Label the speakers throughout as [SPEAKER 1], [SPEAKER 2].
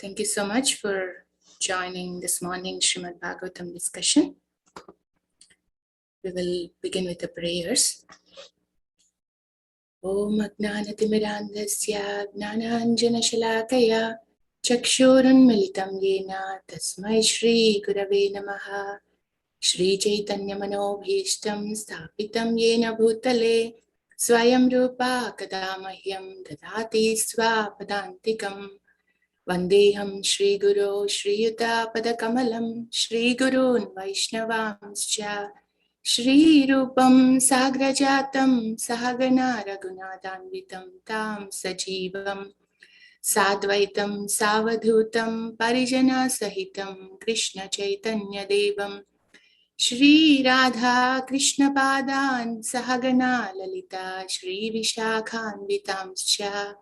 [SPEAKER 1] Thank you so much for joining this morning Srimad Bhagavatam discussion. We will begin with the prayers. Om Ajnanatimirandasya Gnananjanashalakaya Chakshurunmilitam Yena Tasmai Shri Gurave Namaha. Shri Chaitanya Manobhishtam Sthapitam Yena Bhutale Swayam Rupa Kadamahyam Dadati Swapadantikam. Vandeham Shri Guru Shri Yuta Padakamalam Shri Gurun Vaishnavamscha Shri Rupam Sagrajatam Sahagana Raghunadanvitam Tam Sajivam Sadvaitam Savadhutam Parijana Sahitam Krishna Chaitanya Devam Shri Radha Krishna Padan Sahagana Lalita Shri Vishakhanvitamscha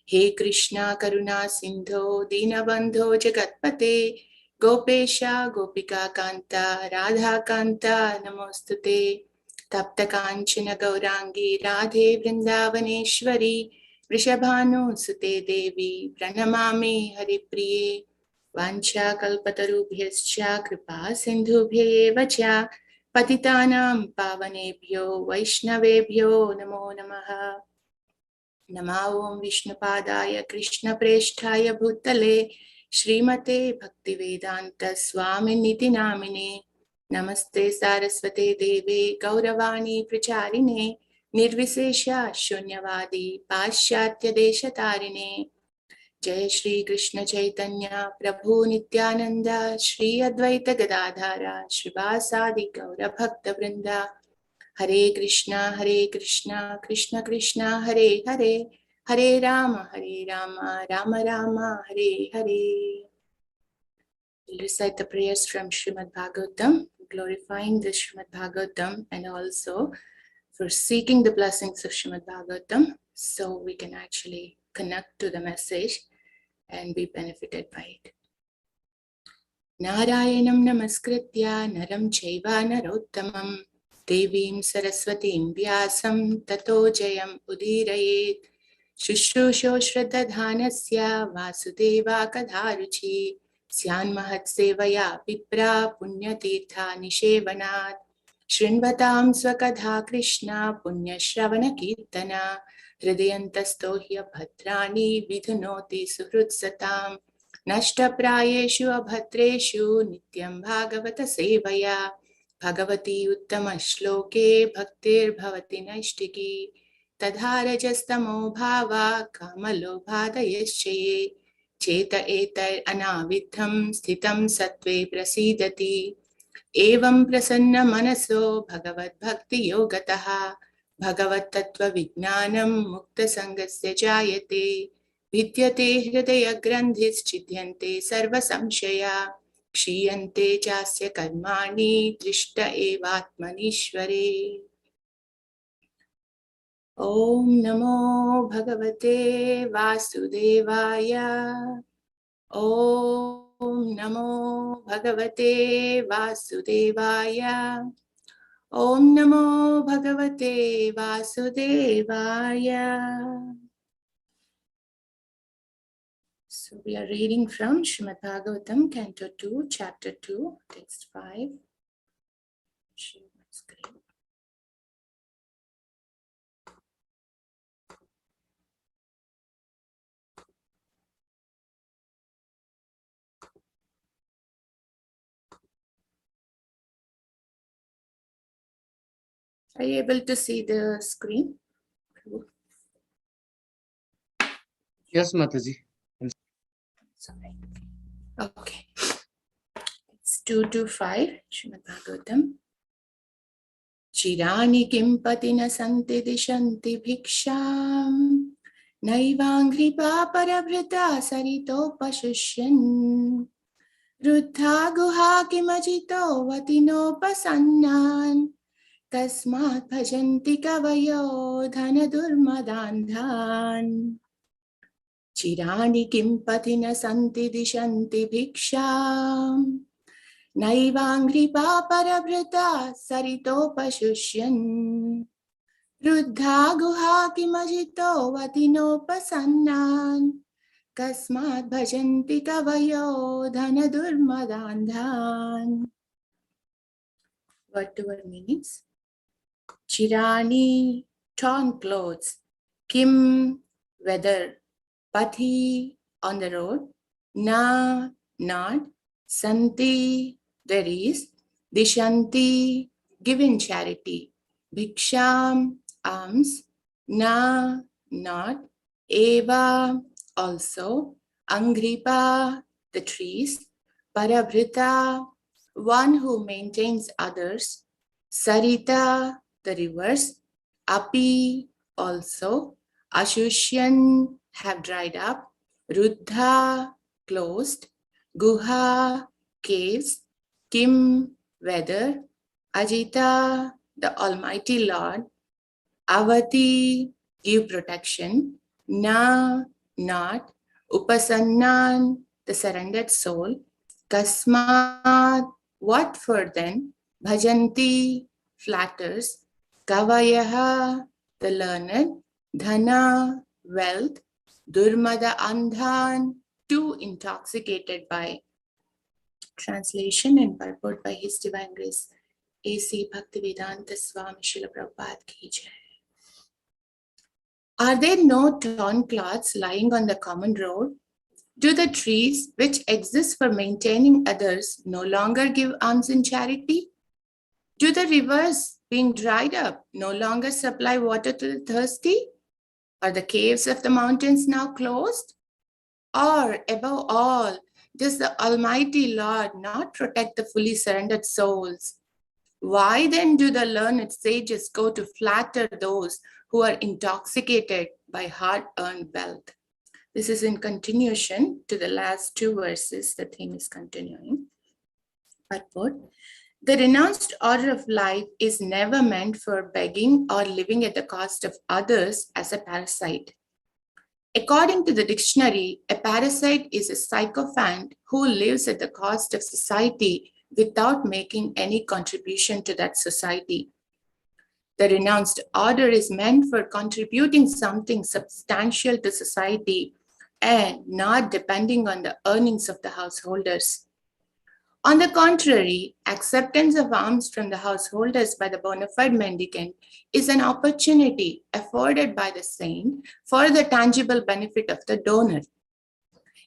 [SPEAKER 1] He Krishna Karuna Sindho Dinabandho Jagatpate Gopesha Gopika Kanta Radha Kanta Namostute Tapta Kanchana Gaurangi Radhe Vrindavaneshwari Vrishabhanu Sute Devi Pranamami Haripriye Vancha Kalpatarubhyascha Kripa Sindhubhye Vacha Patitanam Pavanebhyo Vaishnavebhyo Namo Namaha Namo Vishnupadaya Krishna Preshthaya Bhutale Srimate Bhaktivedanta Swami Niti Namine Namaste Saraswate Deve Gauravani Pracharine Nirvisesha Shunyavadi Paschatya Deshatarine Jai Shri Krishna Chaitanya Prabhu Nityananda Shri Advaita Gadadhara Shrivasadi Gaura Bhakta Vrinda Hare Krishna, Krishna Krishna, Hare Hare, Hare Rama, Rama Rama, Hare Hare. We'll recite the prayers from Srimad Bhagavatam, glorifying the Srimad Bhagavatam and also for seeking the blessings of Srimad Bhagavatam so we can actually connect to the message and be benefited by it. Narayanam namaskritya naram chaiva narottamam Devim Saraswatim Vyasam Tato Jayam Udirayet Shushrusho Shraddadhanasya Vasudeva Kadharuchi Syan Mahatsevaya Vipra Punyatirtha Nishevanat Shrinvatam Swakadha Krishna Punyashravana Kirtana Hridayantastohya Bhadrani Vidhunoti Suhrutsatam Nashtaprayeshu Abhatreshu Nityam Bhagavata Sevaya Bhagavati Uttama Shloke Bhaktir Bhavati Naishtiki Tadharajastamo Bhava Kamalo Bhadayaschaye Cheta Etar Anavidham Sthitam Sattve Prasidati Evam Prasanna Manaso Bhagavad Bhakti Yogataha Bhagavat Tattva Vijnanam Mukta Sangasya Jayate Vidyate Hridaya Grandhis Chidhyante Sarva Samshaya Kshiyante Jasya Karmani Drishta Evatmanishware. Om Namo Bhagavate Vasudevaya. Om Namo Bhagavate Vasudevaya. Om Namo Bhagavate Vasudevaya. So we are reading from Srimad Bhagavatam, Canto 2, Chapter 2, Text 5. Share my screen. Are you able to see the screen?
[SPEAKER 2] Yes, Mathaji.
[SPEAKER 1] Sorry. Okay. It's 2-5, Srimad Bhagavatam. Chirani kimpatina santi dishanti bhiksham naivangripa parabhrita sarito pashushyan ruddha guha kimajito vatino pasannan tasmat bhajanti kavayo dhana durmadandhan. Chirani kimpatina santi dishanti bhiksham Naivangripa parabhrita sarito pashushyan Ruddha guha kimajito vatino pasannan Kasmat bhajanti kavayo dhana durmadandhan. Word to word meanings. Chirani, torn clothes. Kim, weather. Pathi, on the road. Na, not. Santi, there is. Dishanti, give in charity. Bhiksham, alms. Na, not. Eva, also. Angripa, the trees. Parabrita, one who maintains others. Sarita, the rivers. Api, also. Ashushyan, have dried up. Ruddha, closed. Guha, caves. Kim, weather. Ajita, the Almighty Lord. Avati, give protection. Na, not. Upasannan, the surrendered soul. Kasmat, what for then? Bhajanti, flatters. Kavayaha, the learned. Dhana, wealth. Durmada andhan, too intoxicated by. Translation and purport by His Divine Grace A.C. Bhaktivedanta Swami Srila Prabhupada Ki Jai. Are there no torn cloths lying on the common road? Do the trees which exist for maintaining others no longer give alms in charity? Do the rivers, being dried up, no longer supply water to the thirsty? Are the caves of the mountains now closed? Or, above all, does the Almighty Lord not protect the fully surrendered souls? Why then do the learned sages go to flatter those who are intoxicated by hard-earned wealth? This is in continuation to the last two verses. The theme is continuing. Purport. The renounced order of life is never meant for begging or living at the cost of others as a parasite. According to the dictionary, a parasite is a sycophant who lives at the cost of society without making any contribution to that society. The renounced order is meant for contributing something substantial to society and not depending on the earnings of the householders. On the contrary, acceptance of alms from the householders by the bona fide mendicant is an opportunity afforded by the saint for the tangible benefit of the donor.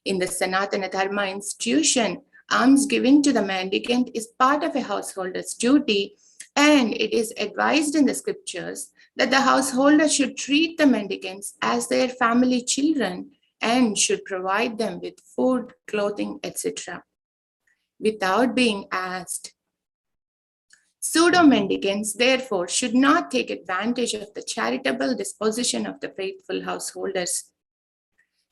[SPEAKER 1] In the Sanatana Dharma institution, alms given to the mendicant is part of a householder's duty, and it is advised in the scriptures that the householder should treat the mendicants as their family children and should provide them with food, clothing, etc. without being asked. Pseudo-mendicants, therefore, should not take advantage of the charitable disposition of the faithful householders.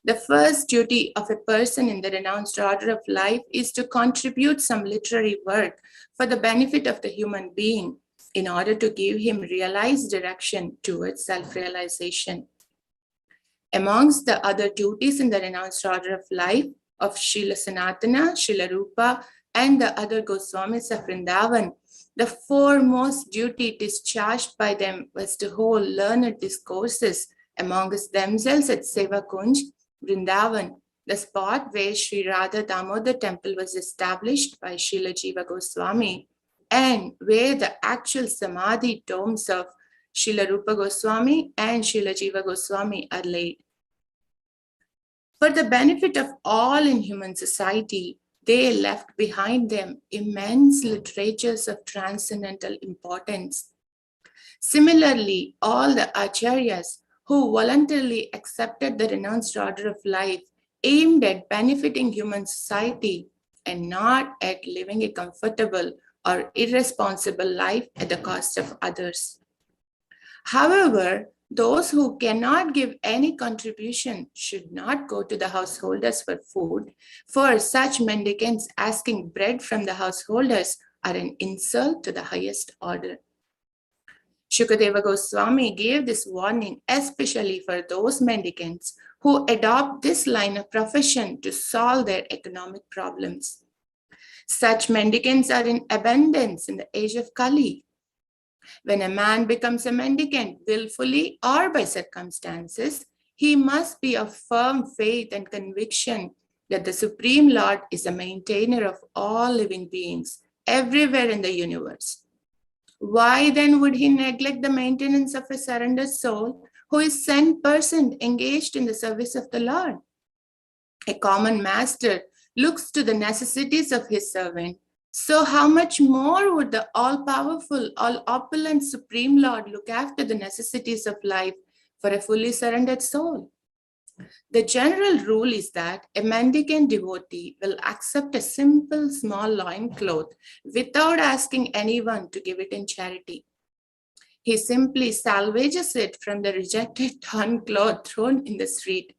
[SPEAKER 1] The first duty of a person in the renounced order of life is to contribute some literary work for the benefit of the human being in order to give him realized direction towards self-realization. Amongst the other duties in the renounced order of life of Srila Sanatana, Srila Rupa, and the other Goswamis of Vrindavan, the foremost duty discharged by them was to hold learned discourses amongst themselves at Seva Kunj, Vrindavan, the spot where Sri Radha Damodar temple was established by Srila Jiva Goswami, and where the actual Samadhi tombs of Srila Rupa Goswami and Srila Jiva Goswami are laid. For the benefit of all in human society, they left behind them immense literatures of transcendental importance. Similarly, all the acharyas who voluntarily accepted the renounced order of life aimed at benefiting human society and not at living a comfortable or irresponsible life at the cost of others. However, those who cannot give any contribution should not go to the householders for food, for such mendicants asking bread from the householders are an insult to the highest order. Shukadeva Goswami gave this warning especially for those mendicants who adopt this line of profession to solve their economic problems. Such mendicants are in abundance in the age of Kali. When a man becomes a mendicant willfully or by circumstances, he must be of firm faith and conviction that the Supreme Lord is the maintainer of all living beings everywhere in the universe. Why then would he neglect the maintenance of a surrendered soul who is 100% engaged in the service of the Lord? A common master looks to the necessities of his servant. So how much more would the all-powerful, all-opulent Supreme Lord look after the necessities of life for a fully surrendered soul? The general rule is that a mendicant devotee will accept a simple small loincloth without asking anyone to give it in charity. He simply salvages it from the rejected torn cloth thrown in the street.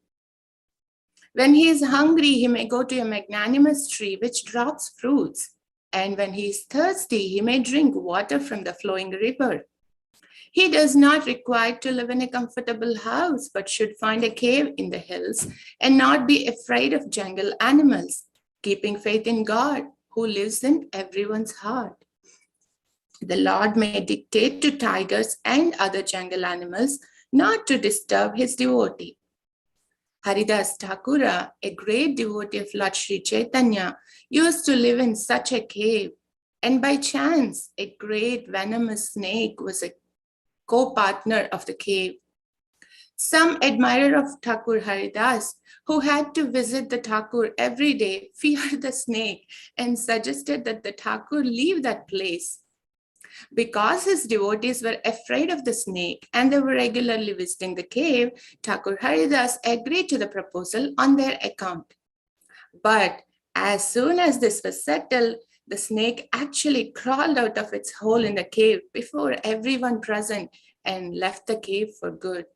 [SPEAKER 1] When he is hungry, he may go to a magnanimous tree which drops fruits. And when he is thirsty, he may drink water from the flowing river. He does not require to live in a comfortable house, but should find a cave in the hills and not be afraid of jungle animals, keeping faith in God, who lives in everyone's heart. The Lord may dictate to tigers and other jungle animals not to disturb his devotee. Haridas Thakura, a great devotee of Lord Sri Chaitanya, used to live in such a cave, and by chance, a great venomous snake was a co-partner of the cave. Some admirer of Thakur Haridas, who had to visit the Thakur every day, feared the snake and suggested that the Thakur leave that place. Because his devotees were afraid of the snake and they were regularly visiting the cave, Thakur Haridas agreed to the proposal on their account. But as soon as this was settled, the snake actually crawled out of its hole in the cave before everyone present and left the cave for good.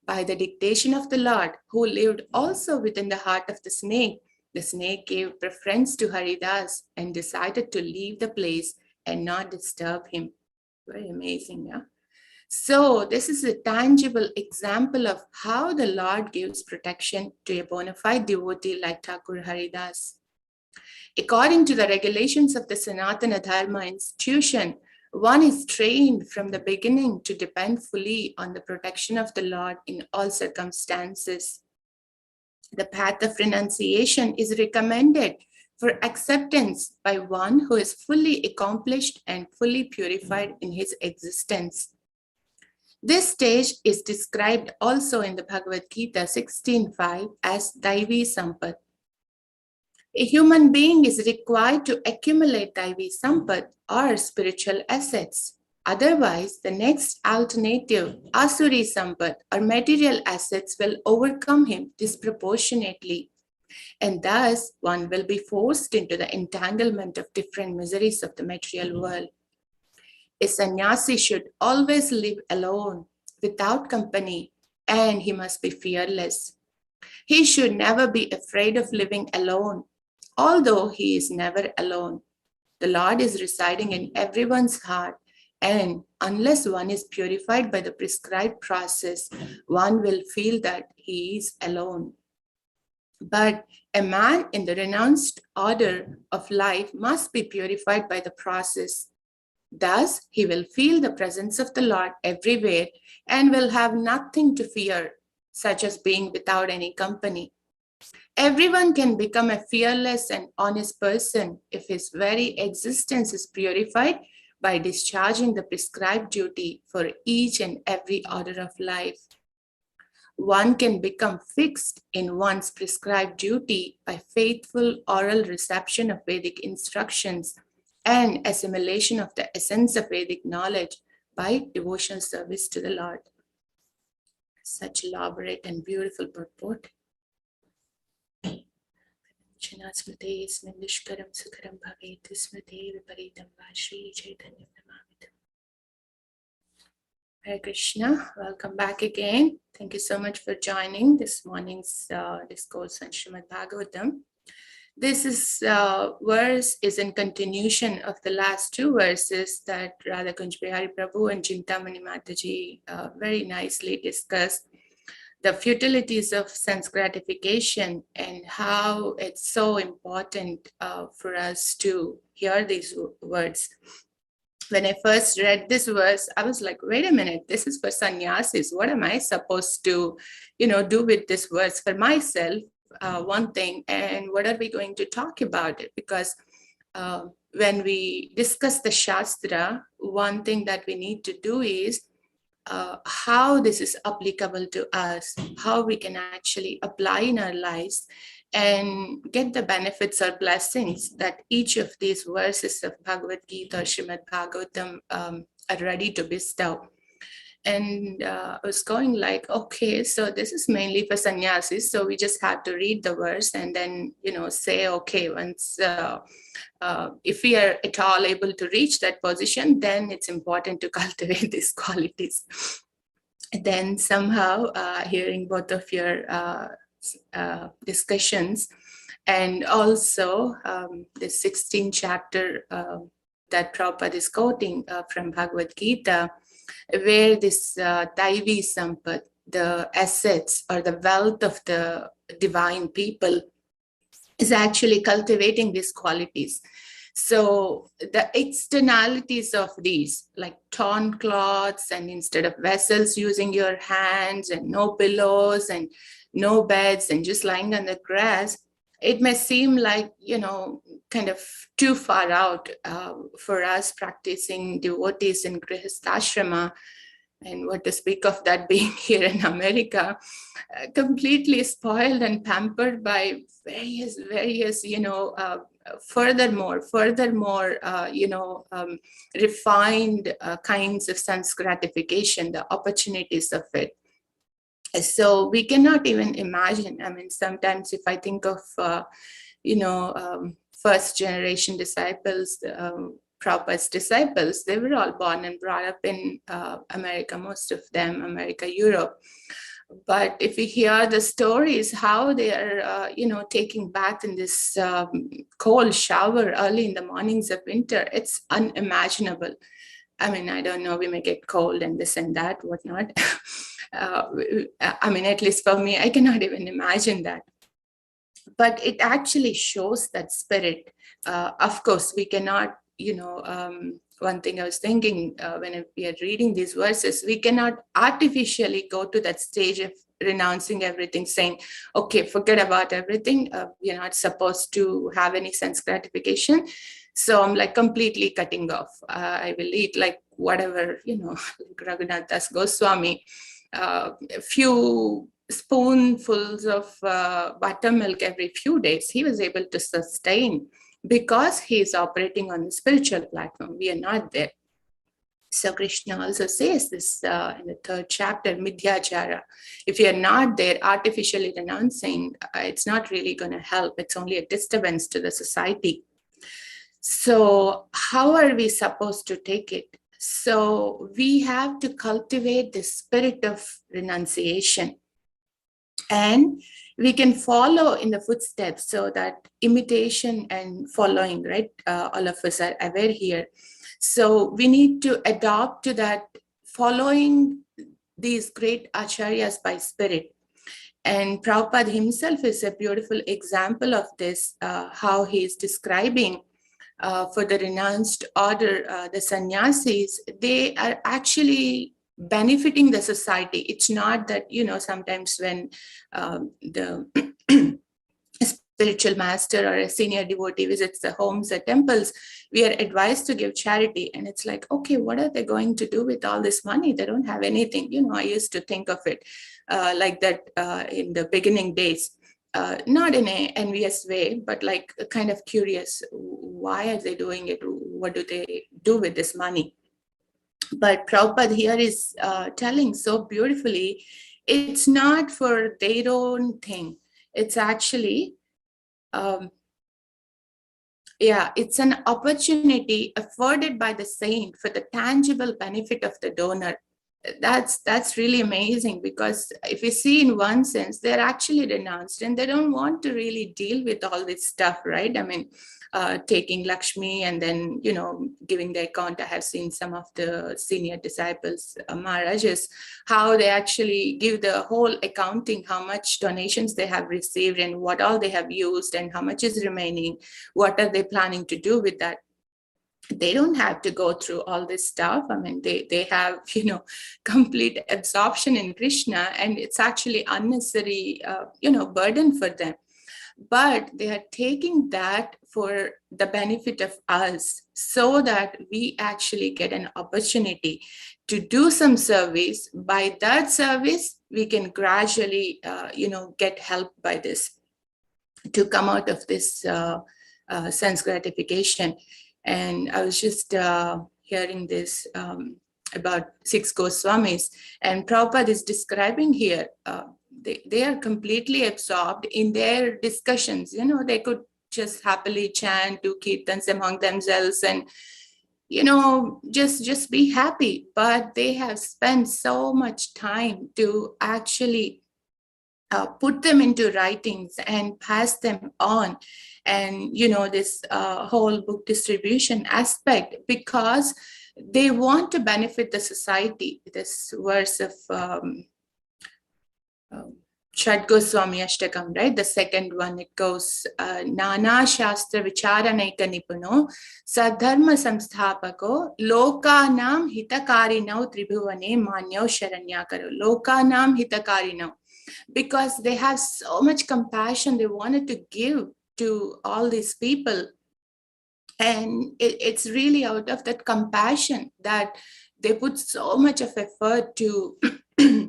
[SPEAKER 1] By the dictation of the Lord, who lived also within the heart of the snake gave preference to Haridas and decided to leave the place and not disturb him. Very amazing, yeah? So this is a tangible example of how the Lord gives protection to a bona fide devotee like Thakur Haridas. According to the regulations of the Sanatana Dharma institution, one is trained from the beginning to depend fully on the protection of the Lord in all circumstances. The path of renunciation is recommended for acceptance by one who is fully accomplished and fully purified in his existence. This stage is described also in the Bhagavad Gita 16.5 as Daivi Sampat. A human being is required to accumulate Daivi Sampat or spiritual assets. Otherwise, the next alternative, Asuri Sampat or material assets, will overcome him disproportionately. And thus, one will be forced into the entanglement of different miseries of the material world. A sannyasi should always live alone, without company, and he must be fearless. He should never be afraid of living alone, although he is never alone. The Lord is residing in everyone's heart, and unless one is purified by the prescribed process, one will feel that he is alone. But a man in the renounced order of life must be purified by the process. Thus, he will feel the presence of the Lord everywhere and will have nothing to fear, such as being without any company. Everyone can become a fearless and honest person if his very existence is purified by discharging the prescribed duty for each and every order of life. One can become fixed in one's prescribed duty by faithful oral reception of Vedic instructions and assimilation of the essence of Vedic knowledge by devotional service to the Lord. Such elaborate and beautiful purport. Hare Krishna, welcome back again. Thank you so much for joining this morning's discourse on Srimad Bhagavatam. This verse is in continuation of the last two verses that Radha Kunj Bihari Prabhu and Chintamani Mataji very nicely discussed. The futilities of sense gratification and how it's so important for us to hear these words. when I first read this verse, I was like, wait a minute, this is for sannyasis. What am I supposed to, do with this verse for myself? One thing, and what are we going to talk about it? Because when we discuss the Shastra, one thing that we need to do is how this is applicable to us, how we can actually apply in our lives and get the benefits or blessings that each of these verses of Bhagavad Gita or Srimad Bhagavatam are ready to bestow. And I was going like, okay, so this is mainly for sannyasis. So we just have to read the verse and then, say, okay, once if we are at all able to reach that position, then it's important to cultivate these qualities. Then somehow hearing both of your discussions, and also the 16th chapter that Prabhupada is quoting from Bhagavad Gita, where this Daivi Sampat, the assets or the wealth of the divine people, is actually cultivating these qualities. So the externalities of these, like torn cloths and instead of vessels, using your hands and no pillows and no beds and just lying on the grass, it may seem like, kind of too far out for us practicing devotees in Grihastha. And what to speak of that being here in America, completely spoiled and pampered by various, furthermore, refined kinds of sense gratification, the opportunities of it. So we cannot even imagine. I mean, sometimes if I think of, first generation disciples, Prabhupada's disciples, they were all born and brought up in America, most of them, America, Europe. But if we hear the stories, how they are, taking bath in this cold shower early in the mornings of winter, it's unimaginable. I mean, I don't know, we may get cold and this and that, whatnot. I mean, at least for me, I cannot even imagine that. But it actually shows that spirit. Of course, we cannot, one thing I was thinking when we are reading these verses, we cannot artificially go to that stage of renouncing everything, saying, okay, forget about everything. We're not supposed to have any sense gratification. So I'm like completely cutting off. I will eat like whatever, like Raghunath Das Goswami, a few spoonfuls of buttermilk every few days, he was able to sustain because he is operating on the spiritual platform. We are not there. So Krishna also says this in the 3rd chapter, Midhyachara. If you're not there artificially renouncing, it's not really going to help. It's only a disturbance to the society. So how are we supposed to take it? So we have to cultivate the spirit of renunciation. And we can follow in the footsteps, so that imitation and following, right? All of us are aware here. So we need to adopt to that, following these great acharyas by spirit. And Prabhupada himself is a beautiful example of this, how he is describing for the renounced order, the sannyasis, they are actually benefiting the society. It's not that, sometimes when the spiritual master or a senior devotee visits the homes or temples, we are advised to give charity. And it's like, okay, what are they going to do with all this money? They don't have anything. I used to think of it like that in the beginning days. Not in an envious way, but like kind of curious. Why are they doing it? What do they do with this money? But Prabhupada here is telling so beautifully, it's not for their own thing. It's actually, it's an opportunity afforded by the saint for the tangible benefit of the donor. That's really amazing, because if you see, in one sense, they're actually renounced and they don't want to really deal with all this stuff, right? I mean, taking Lakshmi and then, giving the account. I have seen some of the senior disciples, Maharajas, how they actually give the whole accounting, how much donations they have received and what all they have used and how much is remaining, what are they planning to do with that. they don't have to go through all this stuff. I mean, they have, complete absorption in Krishna, and it's actually unnecessary, burden for them. But they are taking that for the benefit of us, so that we actually get an opportunity to do some service. By that service, we can gradually, get help by this to come out of this sense gratification. And I was just hearing this about 6 Goswamis, and Prabhupada is describing here, they are completely absorbed in their discussions. They could just happily chant, do kirtans among themselves, and just be happy. But they have spent so much time to actually put them into writings and pass them on, and this whole book distribution aspect, because they want to benefit the society. This verse of Shad Goswami Ashtakam, right? The second one, it goes, Nana Shastra Vicharanaika Nipuno Sadharma Samsthapako Lokanam Hitakarinau Tribhuvane Manyo Sharanyakaro. Lokanam Hitakarinau. Because they have so much compassion, they wanted to give to all these people. And it's really out of that compassion that they put so much of effort to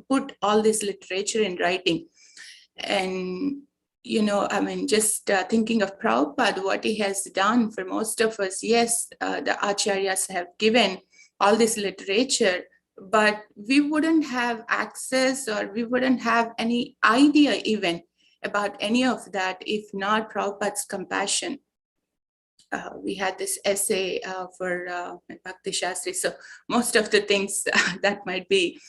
[SPEAKER 1] put all this literature in writing. And, just thinking of Prabhupada, what he has done for most of us. Yes, the acharyas have given all this literature, but we wouldn't have access, or we wouldn't have any idea even about any of that if not Prabhupada's compassion. We had this essay for Bhakti Shastri, so most of the things that might be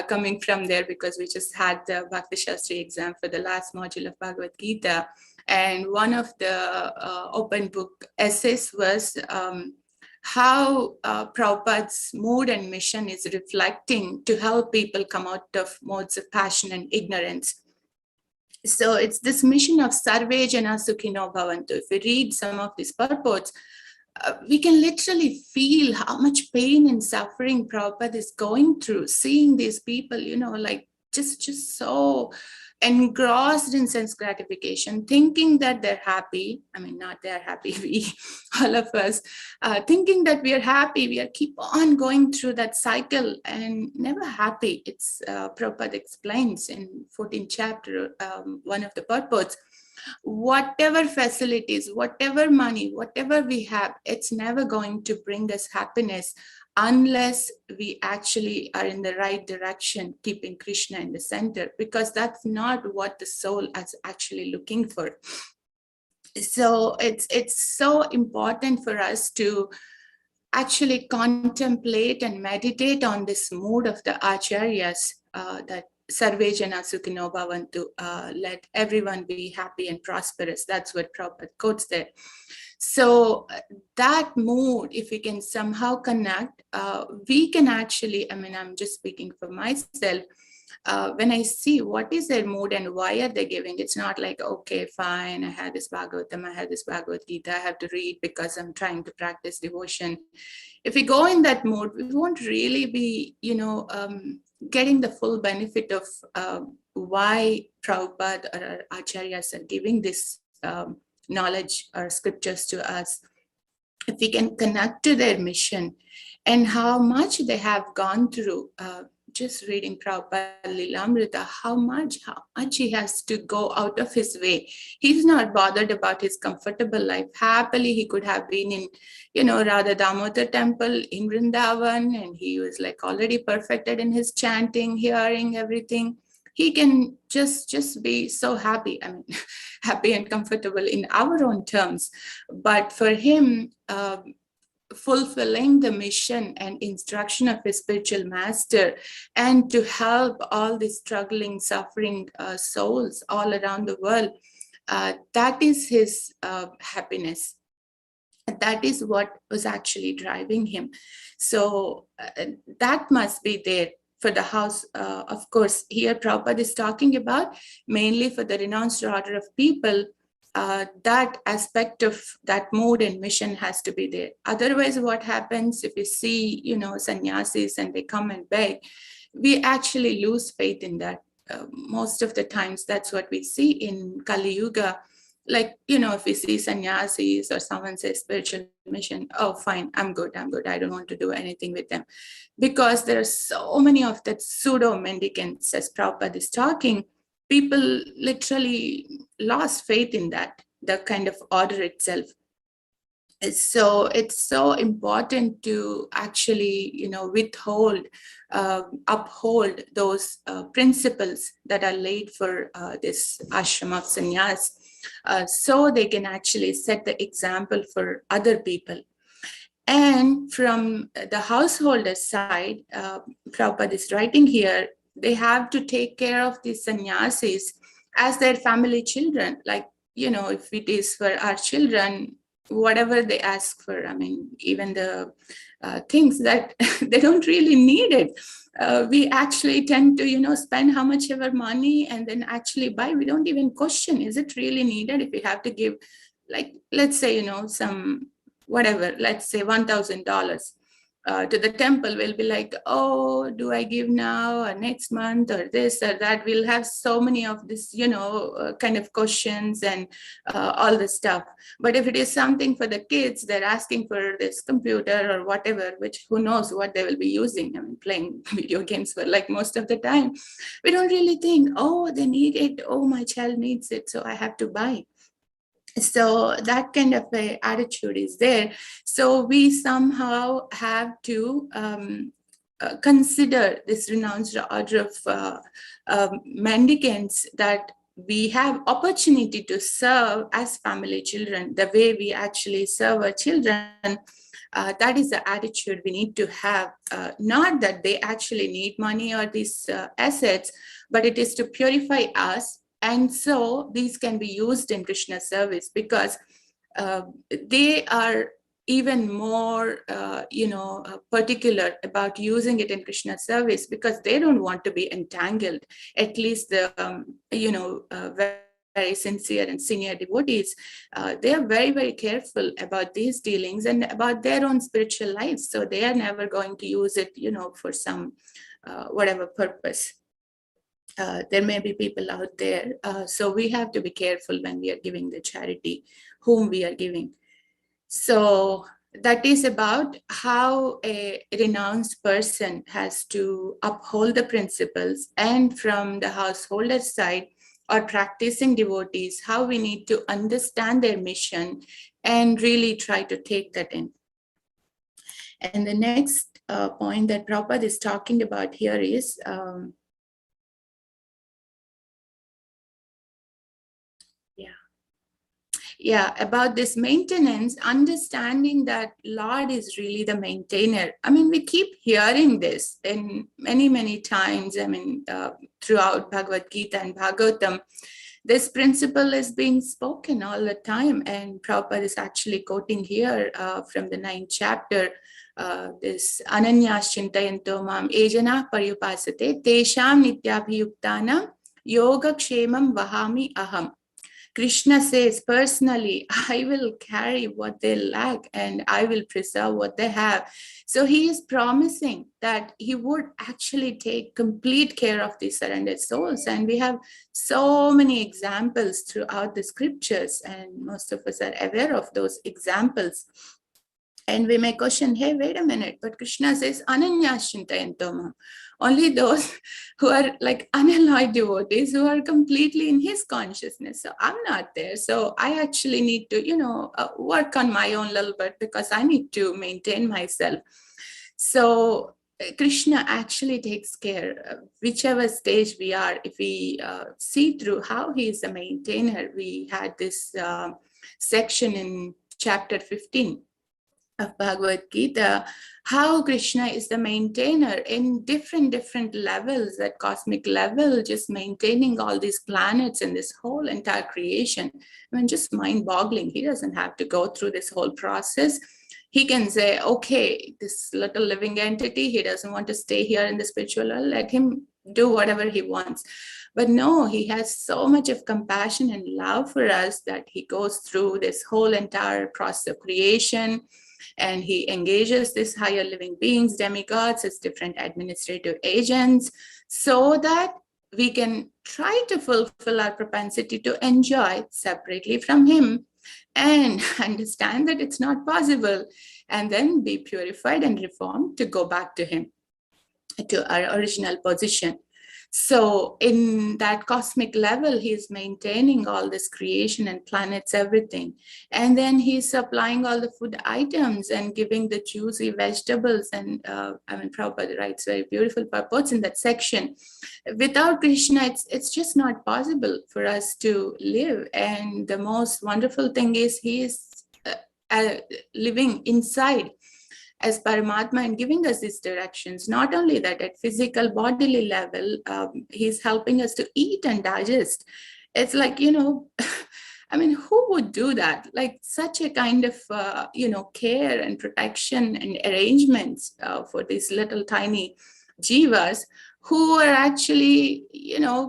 [SPEAKER 1] coming from there, because we just had the Bhakti Shastri exam for the last module of Bhagavad Gita, and one of the open book essays was how Prabhupada's mood and mission is reflecting to help people come out of modes of passion and ignorance. So it's this mission of Sarve Jana Sukhino Bhavantu. If we read some of these purports, we can literally feel how much pain and suffering Prabhupada is going through, seeing these people, like just so engrossed in sense gratification, thinking that they're happy. I mean, not they're happy, we, all of us, thinking that we are happy, we are keep on going through that cycle and never happy. It's Prabhupada explains in 14th chapter, one of the purports, whatever facilities, whatever money, whatever we have, it's never going to bring us happiness unless we actually are in the right direction, keeping Krishna in the center, because that's not what the soul is actually looking for. So it's so important for us to actually contemplate and meditate on this mood of the acharyas, that Sarve Jana Sukhino Bhavantu, let everyone be happy and prosperous. That's what Prabhupada quotes there. So that mood, if we can somehow connect, we can actually, I mean, I'm just speaking for myself, when I see what is their mood and why are they giving, it's not like, okay, fine, I had this Bhagavatam, I had this Bhagavad Gita, I have to read because I'm trying to practice devotion. If we go in that mood, we won't really be, getting the full benefit of why Prabhupada or our acharyas are giving this knowledge or scriptures to us. If we can connect to their mission and how much they have gone through, just reading Prabhupada Lilamrita, how much he has to go out of his way. He's not bothered about his comfortable life. Happily, he could have been in, Radha Damodar temple in Vrindavan, and he was like already perfected in his chanting, hearing everything. He can just be so happy. I mean, happy and comfortable in our own terms. But for him, fulfilling the mission and instruction of his spiritual master, and to help all these struggling, suffering souls all around the world, that is his happiness. That is what was actually driving him. So that must be there for the house. Of course, here Prabhupada is talking about mainly for the renounced order of people. that aspect of that mood and mission has to be there. Otherwise, what happens if you see, sannyasis and they come and beg, we actually lose faith in that. Most of the times, that's what we see in Kali Yuga. Like, if we see sannyasis or someone says spiritual mission, oh, fine, I'm good. I don't want to do anything with them. Because there are so many of that pseudo mendicants, as Prabhupada is talking, people literally lost faith in that, the kind of order itself. So it's so important to actually, uphold those principles that are laid for this ashram of sannyas, so they can actually set the example for other people. And from the householder side, Prabhupada is writing here, they have to take care of these sannyasis as their family children. Like, if it is for our children, whatever they ask for, even the things that they don't really need it. We actually tend to, spend how much ever money and then actually buy. We don't even question, is it really needed? If we have to give, like, let's say, some whatever, let's say $1,000 to the temple, we'll be like, oh, do I give now or next month or this or that? We'll have so many of this, kind of questions and all this stuff. But if it is something for the kids, they're asking for this computer or whatever, which who knows what they will be using. Playing video games for like most of the time. We don't really think, oh, they need it. Oh, my child needs it, so I have to buy. So that kind of a attitude is there. So we somehow have to consider this renounced order of mendicants, that we have opportunity to serve as family children, the way we actually serve our children. That is the attitude we need to have. Not that they actually need money or these assets, but it is to purify us. And so these can be used in Krishna service, because they are even more, particular about using it in Krishna service, because they don't want to be entangled. At least the, very sincere and senior devotees, they are very, very careful about these dealings and about their own spiritual lives. So they are never going to use it, for some whatever purpose. There may be people out there. So we have to be careful when we are giving the charity, whom we are giving. So that is about how a renounced person has to uphold the principles. And from the householder side, or practicing devotees, how we need to understand their mission and really try to take that in. And the next point that Prabhupada is talking about here is about this maintenance, understanding that Lord is really the maintainer. We keep hearing this in many, many times. Throughout Bhagavad Gita and Bhagavatam, this principle is being spoken all the time. And Prabhupada is actually quoting here from the 9th chapter, this Ananyas Chintayanto Mam Ejana Paryupasate Tesham Nityabhiyuktanam Yoga Kshemam Vahami Aham. Krishna says, personally, I will carry what they lack and I will preserve what they have. So he is promising that he would actually take complete care of these surrendered souls. And we have so many examples throughout the scriptures, and most of us are aware of those examples. And we may question, hey, wait a minute, but Krishna says, Ananyas Chintayanto Mam. Only those who are like unalloyed devotees, who are completely in his consciousness. So I'm not there. So I actually need to, work on my own little bit, because I need to maintain myself. So Krishna actually takes care, whichever stage we are. If we see through how he is a maintainer, we had this section in chapter 15 of Bhagavad Gita, how Krishna is the maintainer in different levels, at cosmic level, just maintaining all these planets and this whole entire creation. Just mind-boggling. He doesn't have to go through this whole process. He can say, okay, this little living entity, he doesn't want to stay here in the spiritual world, let him do whatever he wants. But no, he has so much of compassion and love for us that he goes through this whole entire process of creation, and he engages these higher living beings, demigods, as different administrative agents, so that we can try to fulfill our propensity to enjoy separately from him, and understand that it's not possible, and then be purified and reformed to go back to him, to our original position. So in that cosmic level, he's maintaining all this creation and planets, everything. And then he's supplying all the food items and giving the juicy vegetables. And Prabhupada writes very beautiful purports in that section. Without Krishna, it's just not possible for us to live. And the most wonderful thing is he is living inside as Paramatma and giving us these directions. Not only that, at physical bodily level, he's helping us to eat and digest. It's like, I mean, who would do that? Like such a kind of, care and protection and arrangements for these little tiny jivas who are actually,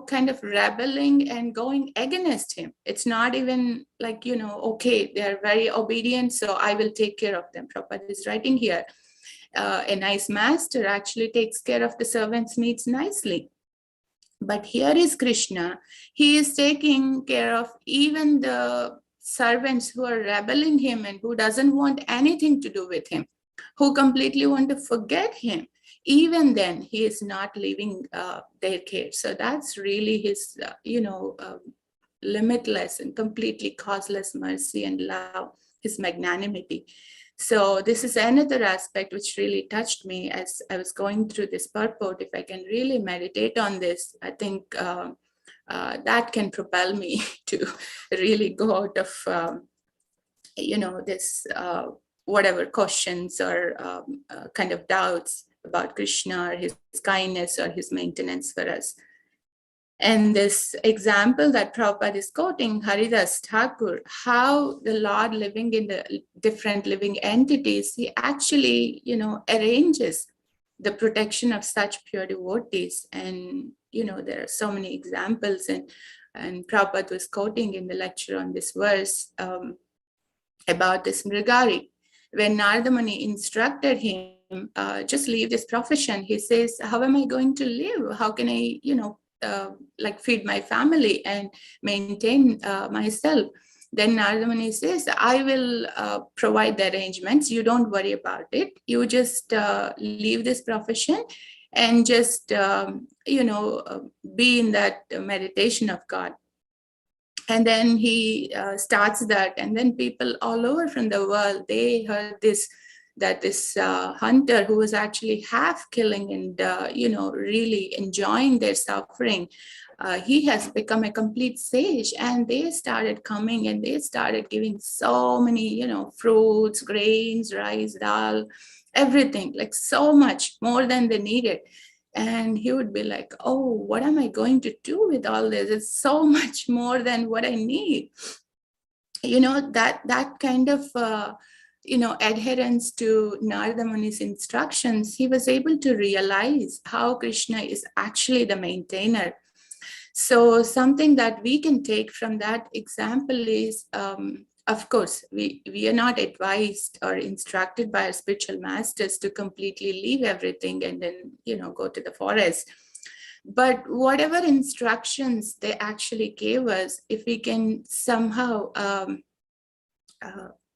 [SPEAKER 1] kind of rebelling and going against him. It's not even like, okay, they're very obedient, so I will take care of them. Prabhupada is writing here, a nice master actually takes care of the servants' needs nicely. But here is Krishna. He is taking care of even the servants who are rebelling him and who doesn't want anything to do with him, who completely want to forget him. Even then, he is not leaving their care. So that's really his, limitless and completely causeless mercy and love, his magnanimity. So this is another aspect which really touched me as I was going through this purport. If I can really meditate on this, I think that can propel me to really go out of, this whatever questions or kind of doubts about Krishna or his kindness or his maintenance for us. And this example that Prabhupada is quoting, Haridas Thakur, how the Lord living in the different living entities, he actually, arranges the protection of such pure devotees. And, there are so many examples. And Prabhupada was quoting in the lecture on this verse about this Mrigari. When Narada Muni instructed him, just leave this profession, he says, how am I going to live? How can I, feed my family and maintain myself? Then Narada Muni says, I will provide the arrangements. You don't worry about it. You just leave this profession and just, be in that meditation of God. And then he starts that, and then people all over from the world, they heard this hunter who was actually half killing and really enjoying their suffering, he has become a complete sage. And they started coming and they started giving so many fruits, grains, rice, dal, everything, like so much more than they needed. And he would be like, oh, what am I going to do with all this? It's so much more than what I need. That kind of adherence to Narada Muni's instructions, he was able to realize how Krishna is actually the maintainer. So something that we can take from that example is, of course, we are not advised or instructed by our spiritual masters to completely leave everything and then, go to the forest. But whatever instructions they actually gave us, if we can somehow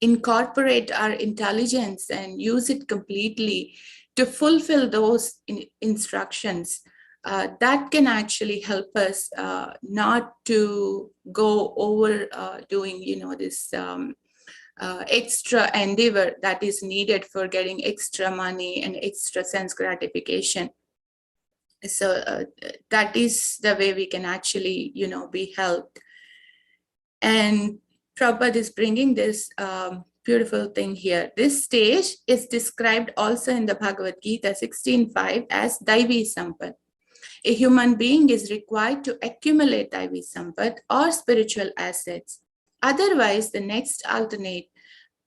[SPEAKER 1] incorporate our intelligence and use it completely to fulfill those instructions, that can actually help us not to go over doing, this extra endeavor that is needed for getting extra money and extra sense gratification. So that is the way we can actually, be helped. And Prabhupada is bringing this beautiful thing here. This stage is described also in the Bhagavad Gita 16.5 as Daivi Sampat. A human being is required to accumulate Daivi Sampat or spiritual assets. Otherwise, the next alternative,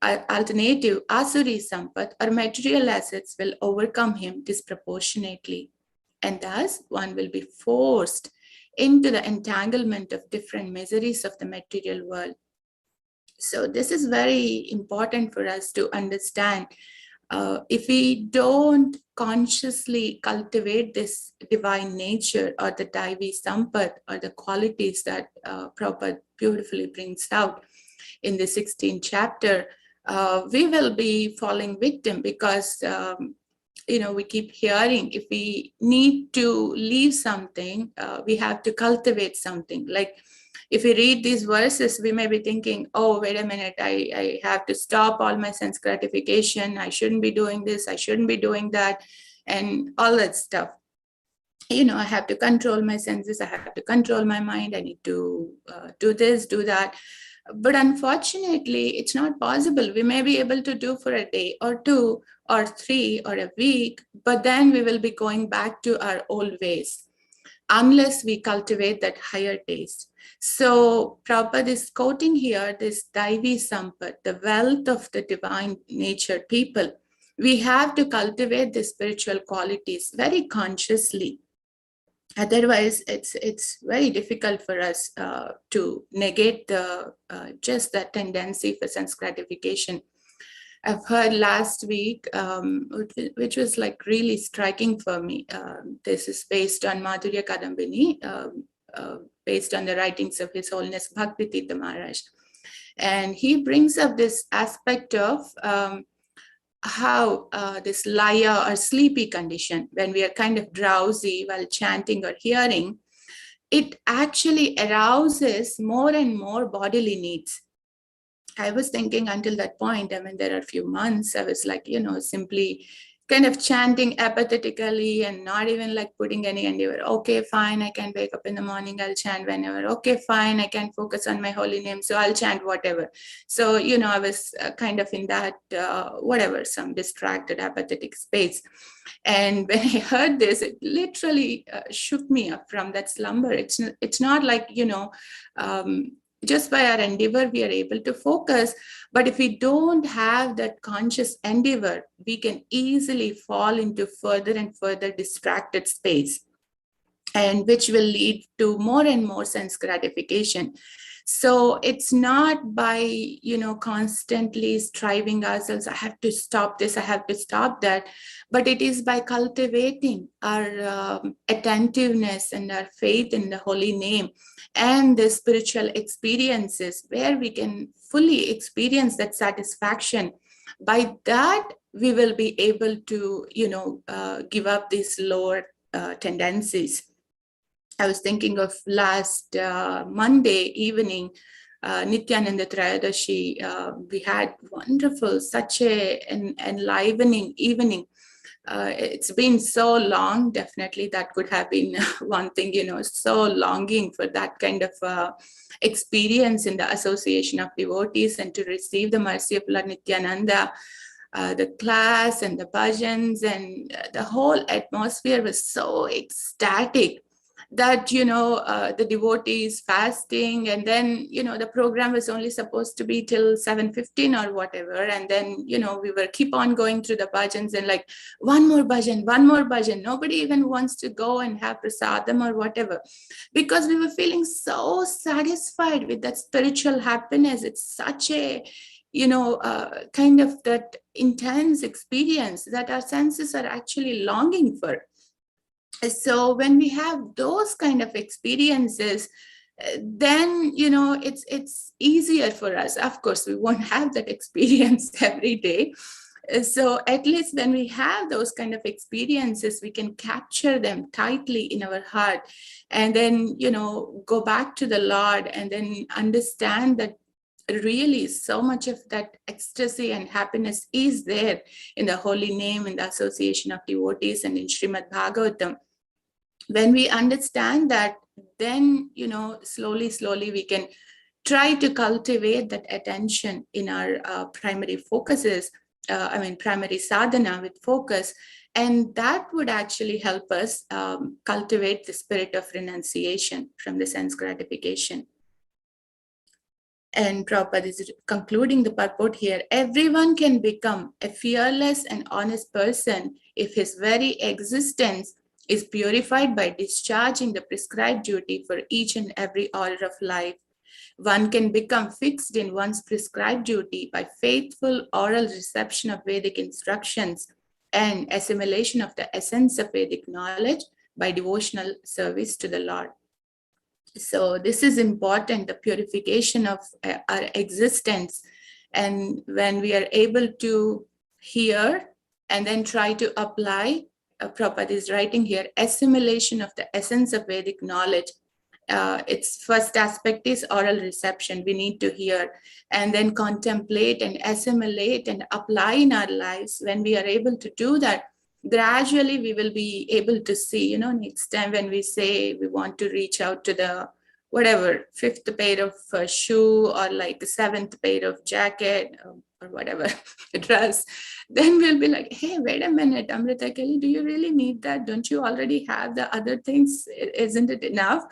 [SPEAKER 1] Asuri Sampat or material assets will overcome him disproportionately. And thus, one will be forced into the entanglement of different miseries of the material world. So this is very important for us to understand. If we don't consciously cultivate this divine nature or the Daivi Sampat or the qualities that Prabhupada beautifully brings out in the 16th chapter, we will be falling victim because we keep hearing if we need to leave something, we have to cultivate something. Like if we read these verses, we may be thinking, oh, wait a minute, I have to stop all my sense gratification. I shouldn't be doing this. I shouldn't be doing that, and all that stuff. I have to control my senses. I have to control my mind. I need to do this, do that. But unfortunately, it's not possible. We may be able to do for a day or two or three or a week, but then we will be going back to our old ways unless we cultivate that higher taste. So Prabhupada is quoting here this Daivi Sampat, the wealth of the divine nature people. We have to cultivate the spiritual qualities very consciously. Otherwise, it's very difficult for us to negate the just that tendency for sense gratification. I've heard last week, which was like really striking for me. This is based on Madhurya Kadambini, based on the writings of His Holiness Bhaktivedanta Maharaj. And he brings up this aspect of how this laya or sleepy condition, when we are kind of drowsy while chanting or hearing, it actually arouses more and more bodily needs. I was thinking until that point, there are a few months, I was like, simply kind of chanting apathetically and not even like putting any endeavor. Okay, fine, I can wake up in the morning, I'll chant whenever. Okay, fine, I can focus on my holy name, so I'll chant whatever. So, I was kind of in that, some distracted, apathetic space. And when I heard this, it literally shook me up from that slumber. It's not like, just by our endeavor, we are able to focus. But if we don't have that conscious endeavor, we can easily fall into further and further distracted space, and which will lead to more and more sense gratification. So it's not by, constantly striving ourselves, I have to stop this, I have to stop that, but it is by cultivating our attentiveness and our faith in the holy name and the spiritual experiences where we can fully experience that satisfaction. By that, we will be able to, give up these lower tendencies. I was thinking of last Monday evening, Nityananda Trayadashi. We had wonderful, such an enlivening evening. It's been so long, definitely that could have been one thing, so longing for that kind of experience in the association of devotees and to receive the mercy of Lord Nityananda. The class and the bhajans and the whole atmosphere was so ecstatic that, the devotees fasting, and then, the program was only supposed to be till 7:15 or whatever. And then, we were keep on going through the bhajans and like, one more bhajan. Nobody even wants to go and have prasadam or whatever, because we were feeling so satisfied with that spiritual happiness. It's such a, kind of that intense experience that our senses are actually longing for. So when we have those kind of experiences, then, it's easier for us. Of course, we won't have that experience every day. So at least when we have those kind of experiences, we can capture them tightly in our heart and then, go back to the Lord and then understand that really so much of that ecstasy and happiness is there in the holy name, in the association of devotees, and in Srimad Bhagavatam. When we understand that, then, slowly we can try to cultivate that attention in our primary focuses, primary sadhana with focus. And that would actually help us cultivate the spirit of renunciation from the sense gratification. And Prabhupada is concluding the purport here. Everyone can become a fearless and honest person if his very existence is purified by discharging the prescribed duty for each and every order of life. One can become fixed in one's prescribed duty by faithful oral reception of Vedic instructions and assimilation of the essence of Vedic knowledge by devotional service to the Lord. So this is important, the purification of our existence. And when we are able to hear and then try to apply, Prabhupada is writing here, assimilation of the essence of Vedic knowledge. Its first aspect is oral reception. We need to hear and then contemplate and assimilate and apply in our lives. When we are able to do that, gradually we will be able to see, next time when we say we want to reach out to the whatever, fifth pair of shoe or like the seventh pair of jacket or whatever dress, then we'll be like, hey, wait a minute, Amrita-keli, do you really need that? Don't you already have the other things? Isn't it enough?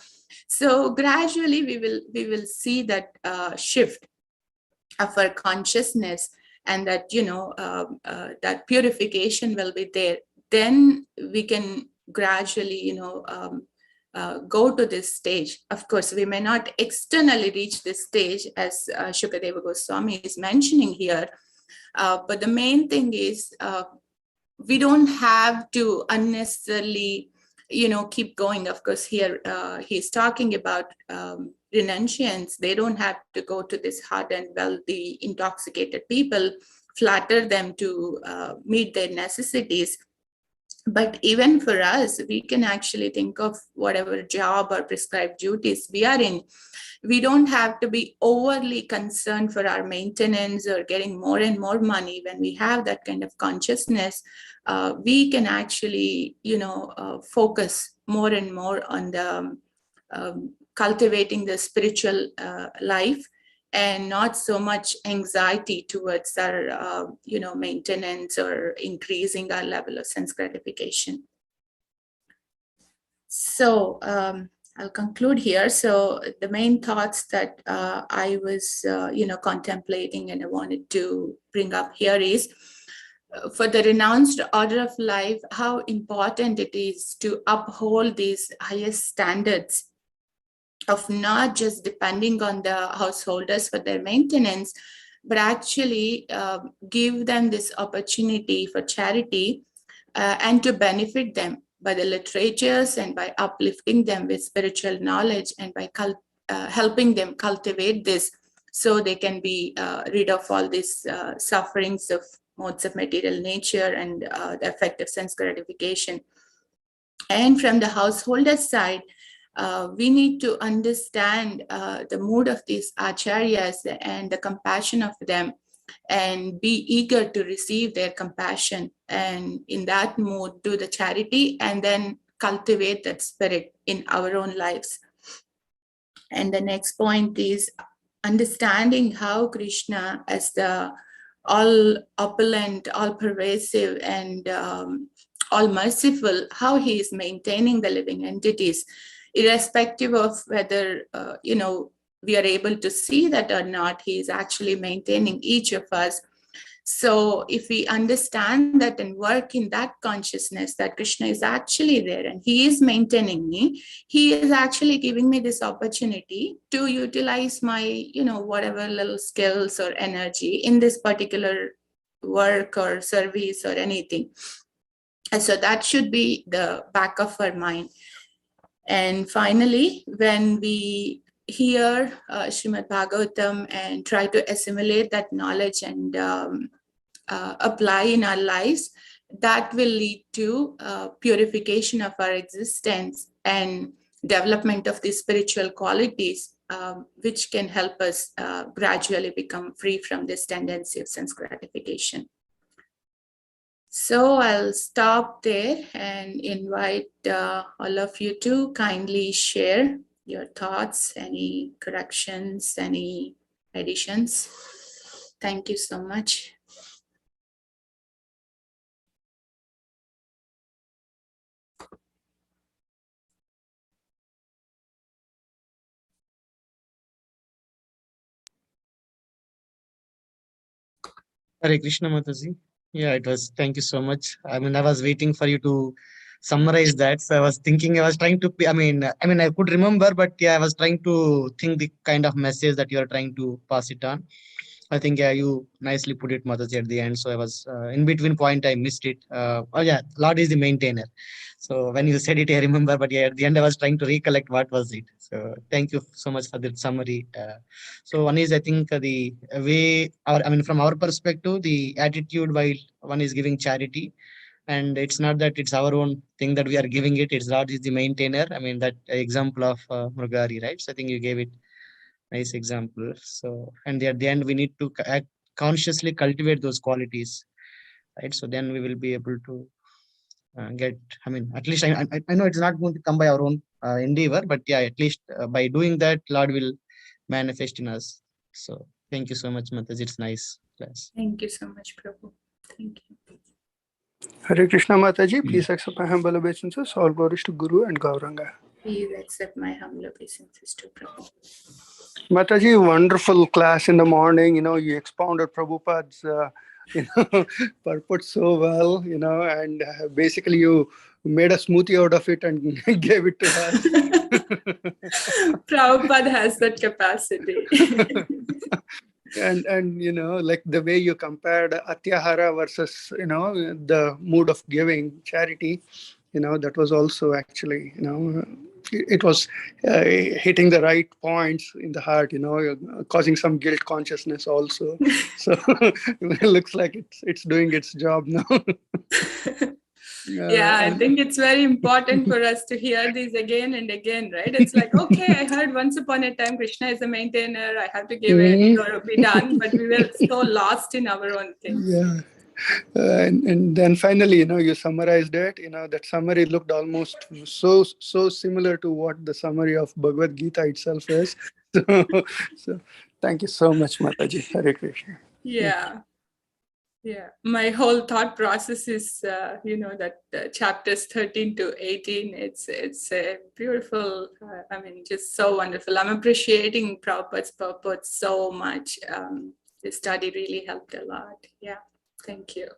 [SPEAKER 1] So gradually we will see that shift of our consciousness, and that that purification will be there. Then we can gradually go to this stage. Of course, we may not externally reach this stage, as Shukadeva Goswami is mentioning here, but the main thing is we don't have to unnecessarily keep going. Of course, here he's talking about renunciants. They don't have to go to this hard and wealthy intoxicated people, flatter them to meet their necessities. But even for us, we can actually think of whatever job or prescribed duties we are in. We don't have to be overly concerned for our maintenance or getting more and more money. When we have that kind of consciousness, we can actually, focus more and more on the cultivating the spiritual life, and not so much anxiety towards our, maintenance or increasing our level of sense gratification. So I'll conclude here. So the main thoughts that I was, contemplating and I wanted to bring up here is, for the renounced order of life, how important it is to uphold these highest standards of not just depending on the householders for their maintenance, but actually give them this opportunity for charity and to benefit them by the literatures and by uplifting them with spiritual knowledge, and by helping them cultivate this, so they can be rid of all these sufferings of modes of material nature and the effect of sense gratification. And from the householder side, we need to understand the mood of these acharyas and the compassion of them, and be eager to receive their compassion, and in that mood do the charity, and then cultivate that spirit in our own lives. And the next point is understanding how Krishna, as the all opulent, all pervasive, and all merciful, how he is maintaining the living entities, irrespective of whether we are able to see that or not. He is actually maintaining each of us. So if we understand that and work in that consciousness that Krishna is actually there and he is maintaining me, he is actually giving me this opportunity to utilize my, whatever little skills or energy in this particular work or service or anything. And so that should be the back of our mind. And finally, when we hear Srimad Bhagavatam and try to assimilate that knowledge and apply in our lives, that will lead to purification of our existence and development of these spiritual qualities, which can help us gradually become free from this tendency of sense gratification. So I'll stop there and invite all of you to kindly share your thoughts, any corrections, any additions. Thank you so much.
[SPEAKER 2] Hare Krishna, Mataji. Yeah, it was. Thank you so much. I mean, I was waiting for you to summarize that. So I was thinking, I was trying to, I could remember, but yeah, I was trying to think the kind of message that you are trying to pass it on. I think, yeah, you nicely put it, Mataji, at the end. So I was in between point, I missed it. Oh yeah, Lord is the maintainer. So when you said it, I remember, but yeah, at the end, I was trying to recollect what was it. So thank you so much for that summary. So one is, I think, the way, from our perspective, the attitude while one is giving charity, and it's not that it's our own thing that we are giving it. It's Lord is the maintainer. I mean, that example of Murugari, right? So I think you gave it nice example. So, and at the end, we need to consciously cultivate those qualities, right? So then we will be able to get, at least I know it's not going to come by our own endeavor, but yeah, at least by doing that, Lord will manifest in us. So thank you so much, Mataji. It's nice class.
[SPEAKER 1] Thank you so much, Prabhu. Thank you.
[SPEAKER 3] Hare Krishna Mataji, please accept my humble obeisances. All glories to Guru and Gauranga.
[SPEAKER 1] Please accept my humble obeisances to Prabhu.
[SPEAKER 3] Mataji, wonderful class in the morning. You expounded Prabhupada's purport so well, and basically you made a smoothie out of it and gave it to us.
[SPEAKER 1] Prabhupada has that capacity.
[SPEAKER 3] And like the way you compared Atyahara versus, the mood of giving, charity, that was also actually, it was hitting the right points in the heart, causing some guilt consciousness also. So it looks like it's doing its job now.
[SPEAKER 1] Yeah, I think it's very important for us to hear these again and again, right? It's like, okay, I heard once upon a time Krishna is a maintainer, I have to give it or be done, but we were so lost in our own things.
[SPEAKER 3] Yeah. And then finally, you summarized it. That summary looked almost so similar to what the summary of Bhagavad Gita itself is. So thank you so much, Mataji. Hare Krishna.
[SPEAKER 1] Yeah. Yeah, my whole thought process is, that chapters 13 to 18, it's a beautiful, just so wonderful. I'm appreciating Prabhupada's purport so much. The study really helped a lot. Yeah, thank you.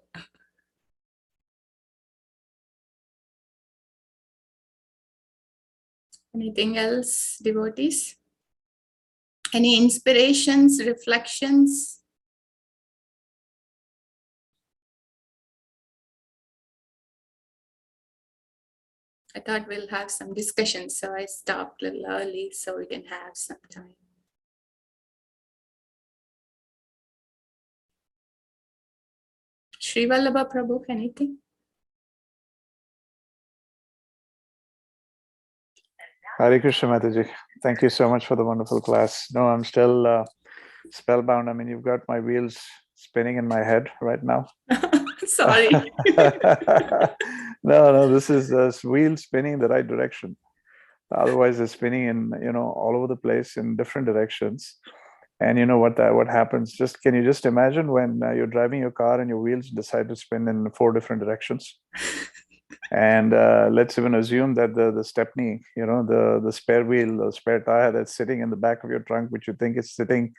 [SPEAKER 1] Anything else, devotees? Any inspirations, reflections? I thought we'll have some discussion, so I stopped a little early so we can have some time. Sri Vallabha Prabhu, anything?
[SPEAKER 4] Hare Krishna Mataji. Thank you so much for the wonderful class. No, I'm still spellbound. You've got my wheels spinning in my head right now.
[SPEAKER 1] Sorry.
[SPEAKER 4] No, this is wheel spinning in the right direction. Otherwise, it's spinning in, all over the place in different directions. And you know what happens? Can you just imagine when you're driving your car and your wheels decide to spin in 4 different directions? And let's even assume that the stepney, the spare wheel, the spare tire that's sitting in the back of your trunk, which you think is sitting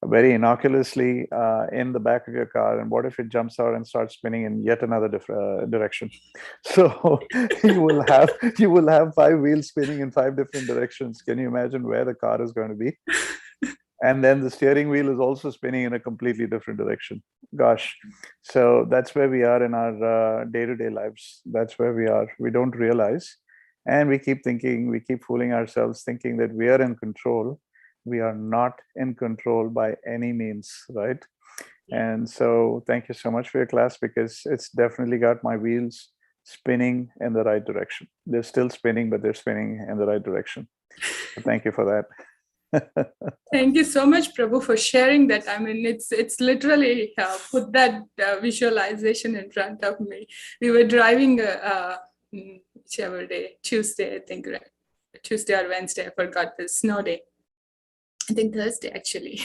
[SPEAKER 4] very innocuously in the back of your car, and what if it jumps out and starts spinning in yet another direction? So you will have 5 wheels spinning in 5 different directions. Can you imagine where the car is going to be? And then the steering wheel is also spinning in a completely different direction. Gosh, so that's where we are in our day-to-day lives. That's where we are. We don't realize, and we keep fooling ourselves, thinking that we are in control. We are not in control by any means, right? And so thank you so much for your class, because it's definitely got my wheels spinning in the right direction. They're still spinning, but they're spinning in the right direction. So thank you for that.
[SPEAKER 1] Thank you so much, Prabhu, for sharing that. It's literally put that visualization in front of me. We were driving whichever day, Tuesday, I think, right? Tuesday or Wednesday, I forgot, the snow day. I think Thursday, actually.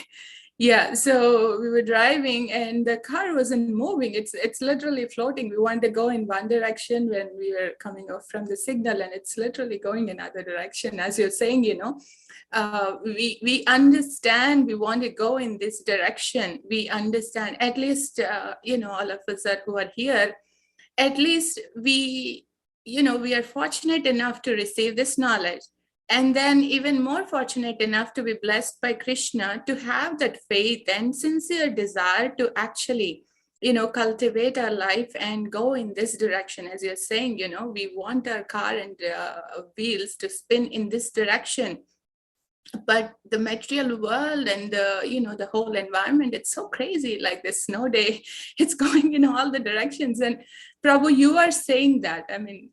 [SPEAKER 1] Yeah, so we were driving and the car wasn't moving. It's literally floating. We wanted to go in one direction when we were coming off from the signal, and it's literally going another direction. As you're saying, we understand we want to go in this direction. We understand, at least, all of us who are here, at least we we are fortunate enough to receive this knowledge. And then even more fortunate enough to be blessed by Krishna, to have that faith and sincere desire to actually, cultivate our life and go in this direction. As you're saying, we want our car and wheels to spin in this direction. But the material world and the whole environment, it's so crazy. Like the snow day, it's going in all the directions. And Prabhu, you are saying that. I mean,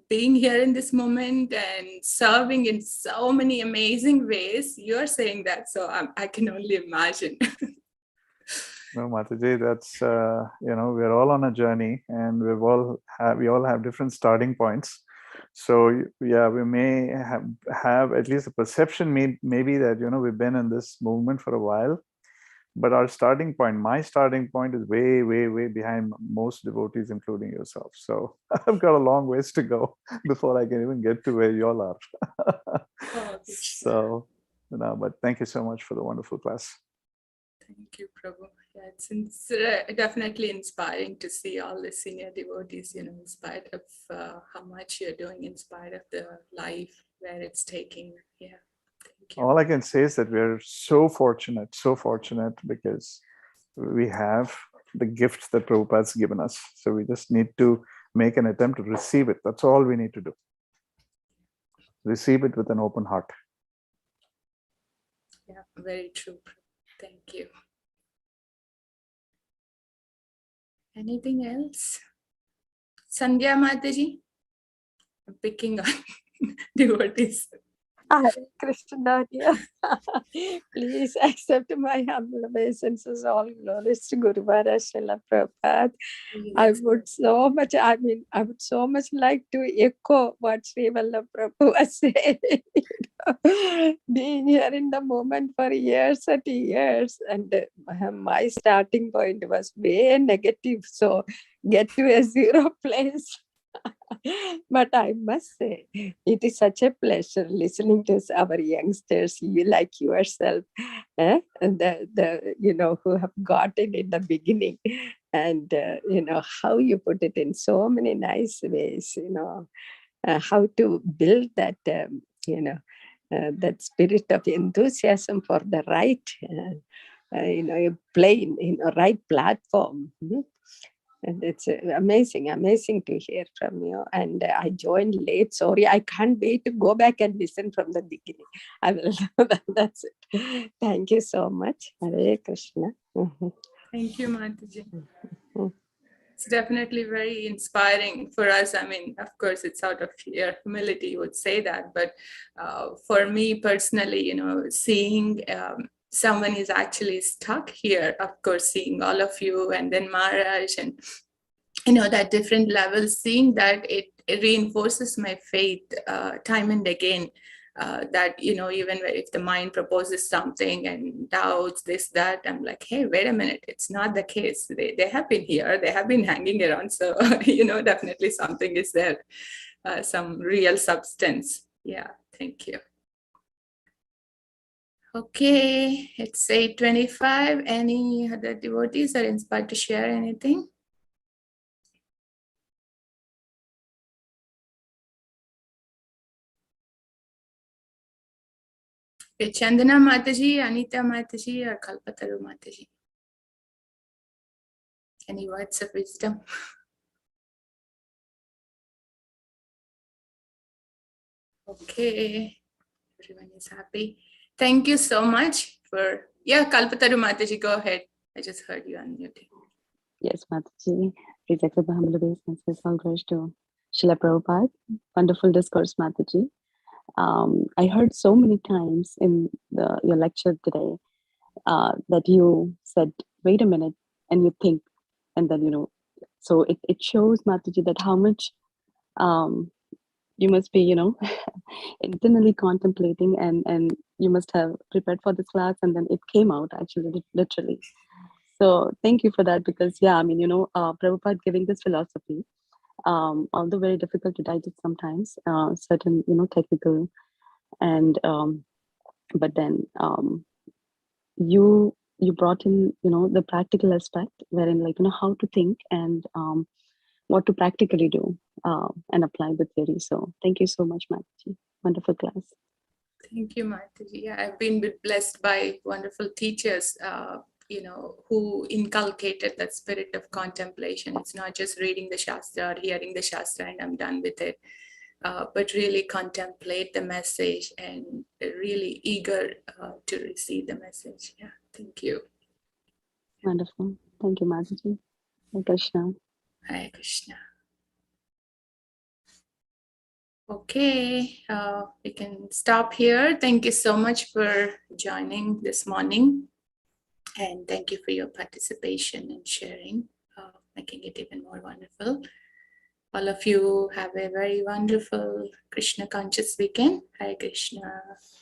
[SPEAKER 1] being here in this moment and serving in so many amazing ways, you're saying that. So I can only imagine.
[SPEAKER 4] No, Mataji, that's we're all on a journey, and we all have different starting points. So yeah, we may have at least a perception maybe that we've been in this movement for a while, but my starting point is way, way, way behind most devotees, including yourself. So I've got a long ways to go before I can even get to where you all are. So, but thank you so much for the wonderful class.
[SPEAKER 1] Thank you, Prabhu. Yeah, it's definitely inspiring to see all the senior devotees, in spite of how much you're doing, in spite of the life where it's taking. Yeah. Thank you.
[SPEAKER 4] All I can say is that we're so fortunate because we have the gift that Prabhupada's given us. So we just need to make an attempt to receive it. That's all we need to do. Receive it with an open heart.
[SPEAKER 1] Yeah, very true. Thank you. Anything else? Sandhya Mataji? I'm picking on devotees.
[SPEAKER 5] Hare Krishna, dear. Please accept my humble obeisances. All glories to Guru Maharaj Srila Prabhupada. I would so much like to echo what Sri Vallabh Prabhu was saying. Being here in the moment for years and years, and my starting point was way negative. So get to a zero place. But I must say, it is such a pleasure listening to our youngsters, you like yourself, and who have got it in the beginning, and how you put it in so many nice ways. How to build that, that spirit of enthusiasm for the right, plane, right platform. And it's amazing to hear from you. And I joined late. Sorry, I can't wait to go back and listen from the beginning. I will. That's it. Thank you so much. Hare Krishna.
[SPEAKER 1] Thank you, Mataji. It's definitely very inspiring for us. I mean, of course, it's out of your humility, you would say that. But for me personally, seeing someone is actually stuck here, of course, seeing all of you and then Maharaj and, that different levels, seeing that it reinforces my faith time and again. That, even if the mind proposes something and doubts this, that, I'm like, hey, wait a minute, it's not the case. They have been here, they have been hanging around. So, definitely something is there, some real substance. Yeah, thank you. Okay, it's 8:25. Any other devotees are inspired to share anything? Chandana Mataji, Anita Mataji, or Kalpataru Mataji? Any words of wisdom? Okay, everyone is happy. Thank you so much for, Kalpataru Mataji, go ahead. I just heard you unmuted.
[SPEAKER 6] Yes, Mataji. Please accept the humble obeisances. All glories to Srila Prabhupada. Wonderful discourse, Mataji. I heard so many times in your lecture today that you said, wait a minute, and you think, and then, so it shows, Mataji, that how much you must be, internally contemplating, and you must have prepared for this class, and then it came out actually, literally. So thank you for that, because Prabhupada giving this philosophy, although very difficult to digest sometimes, certain, technical, and but then you brought in, the practical aspect, wherein how to think, and what to practically do and apply the theory. So thank you so much, Mataji. Wonderful class.
[SPEAKER 1] Thank you, Mathaji. Yeah, I've been blessed by wonderful teachers, who inculcated that spirit of contemplation. It's not just reading the Shastra or hearing the Shastra and I'm done with it, but really contemplate the message and really eager to receive the message. Yeah, thank you.
[SPEAKER 6] Wonderful. Thank you, Mataji. Hare Krishna.
[SPEAKER 1] Hare Krishna. Okay, we can stop here. Thank you so much for joining this morning. And thank you for your participation and sharing, making it even more wonderful. All of you have a very wonderful Krishna conscious weekend. Hare Krishna.